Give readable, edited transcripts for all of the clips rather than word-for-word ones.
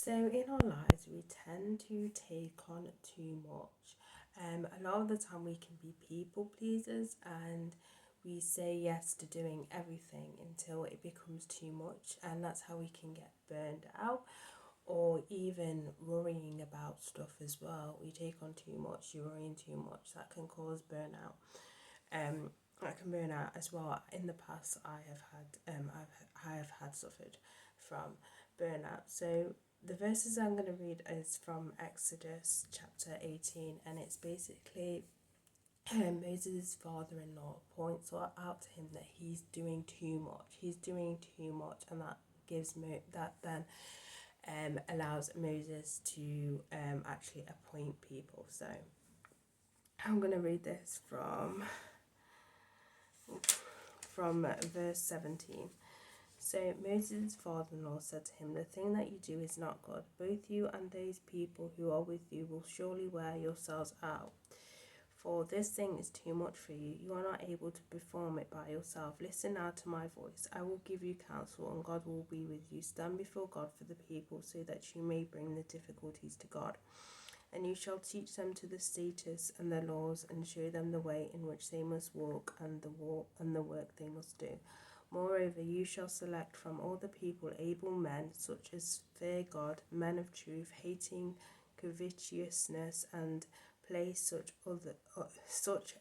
So in our lives, we tend to take on too much. A lot of the time, we can be people pleasers, and we say yes to doing everything until it becomes too much, and that's how we can get burned out, or even worrying about stuff as well. We take on too much, you're worrying too much, that can cause burnout. I can burn out as well. In the past, I have had suffered from burnout. So the verses I'm going to read is from Exodus chapter 18, and it's basically Moses' father-in-law points out to him that he's doing too much. He's doing too much, and that that then allows Moses to actually appoint people. So I'm going to read this from verse 17. So Moses' father-in-law said to him, "The thing that you do is not good. Both you and those people who are with you will surely wear yourselves out. For this thing is too much for you. You are not able to perform it by yourself. Listen now to my voice. I will give you counsel, and God will be with you. Stand before God for the people, so that you may bring the difficulties to God. And you shall teach them to the statutes and the laws, and show them the way in which they must walk, and the work they must do. Moreover, you shall select from all the people able men, such as fear God, men of truth, hating covetousness, and place such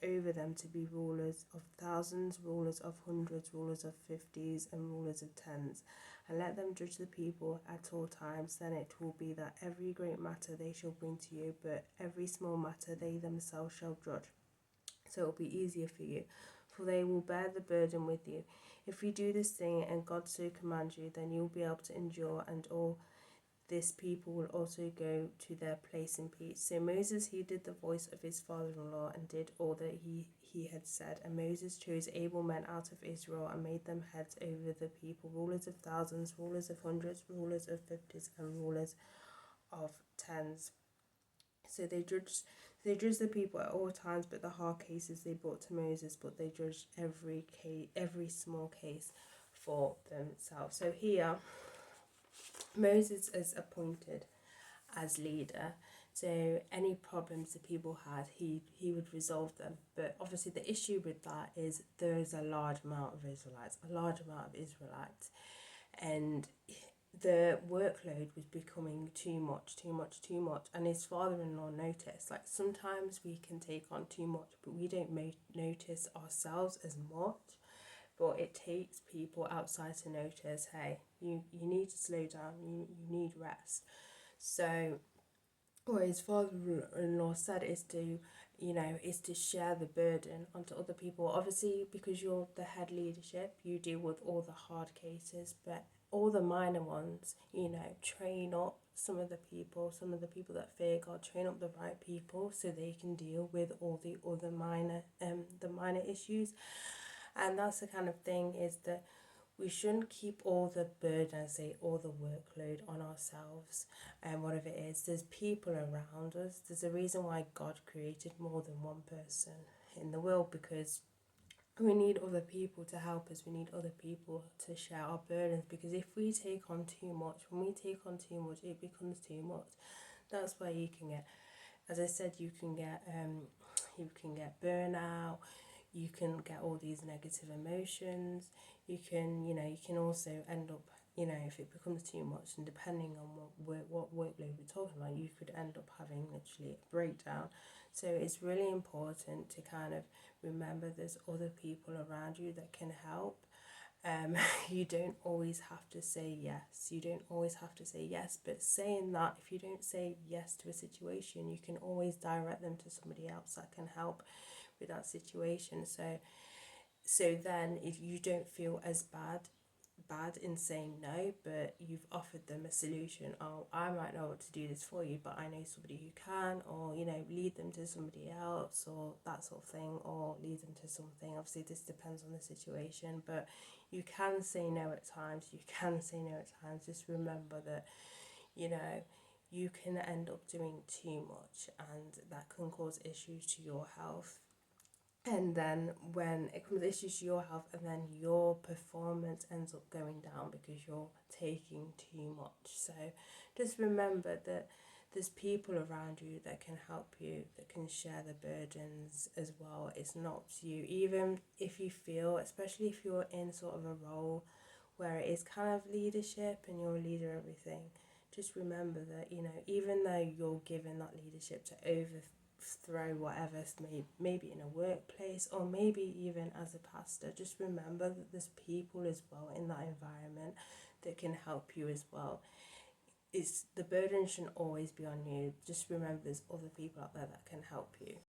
over them to be rulers of thousands, rulers of hundreds, rulers of fifties, and rulers of tens. And let them judge the people at all times. Then it will be that every great matter they shall bring to you, but every small matter they themselves shall judge. So it will be easier for you, for they will bear the burden with you. If you do this thing and God so commands you, then you will be able to endure, and all this people will also go to their place in peace." So Moses heeded the voice of his father-in-law and did all that he had said. And Moses chose able men out of Israel and made them heads over the people, rulers of thousands, rulers of hundreds, rulers of fifties, and rulers of tens. So they judged the people at all times, but the hard cases they brought to Moses, but they judged every small case for themselves. So here Moses is appointed as leader. So any problems the people had, he would resolve them. But obviously the issue with that is there is a large amount of Israelites, and the workload was becoming too much. And his father-in-law noticed, like, sometimes we can take on too much, but we don't notice ourselves as much. But it takes people outside to notice, hey, you need to slow down, you need rest. So what his father-in-law said is to share the burden onto other people. Obviously, because you're the head leadership, you deal with all the hard cases, but all the minor ones, train up some of the people that fear God, train up the right people so they can deal with all the other minor issues. And that's the kind of thing, is that we shouldn't keep all the burden, all the workload on ourselves. And whatever it is, there's people around us. There's a reason why God created more than one person in the world, because we need other people to help us. We need other people to share our burdens, because if we take on too much, it becomes too much. That's where you can get, as I said, you can get burnout. You can get all these negative emotions. You can also end up, if it becomes too much, and depending on what workload we're talking about, you could end up having literally a breakdown. So it's really important to kind of remember there's other people around you that can help. You don't always have to say yes. But saying that, if you don't say yes to a situation, you can always direct them to somebody else that can help with that situation. So then if you don't feel as bad in saying no, but you've offered them a solution. Oh, I might know what to do this for you, but I know somebody who can, or lead them to somebody else, or that sort of thing, or lead them to something. Obviously this depends on the situation, but you can say no at times. Just remember that you can end up doing too much, and that can cause issues to your health. And then when it comes to issues to your health, and then your performance ends up going down because you're taking too much. So just remember that there's people around you that can help you, that can share the burdens as well. It's not you. Even if you feel, especially if you're in sort of a role where it is kind of leadership and you're a leader, everything, just remember that, even though you're given that leadership to overthrow whatever, maybe in a workplace or maybe even as a pastor, just remember that there's people as well in that environment that can help you as well. It's the burden shouldn't always be on you. Just remember there's other people out there that can help you.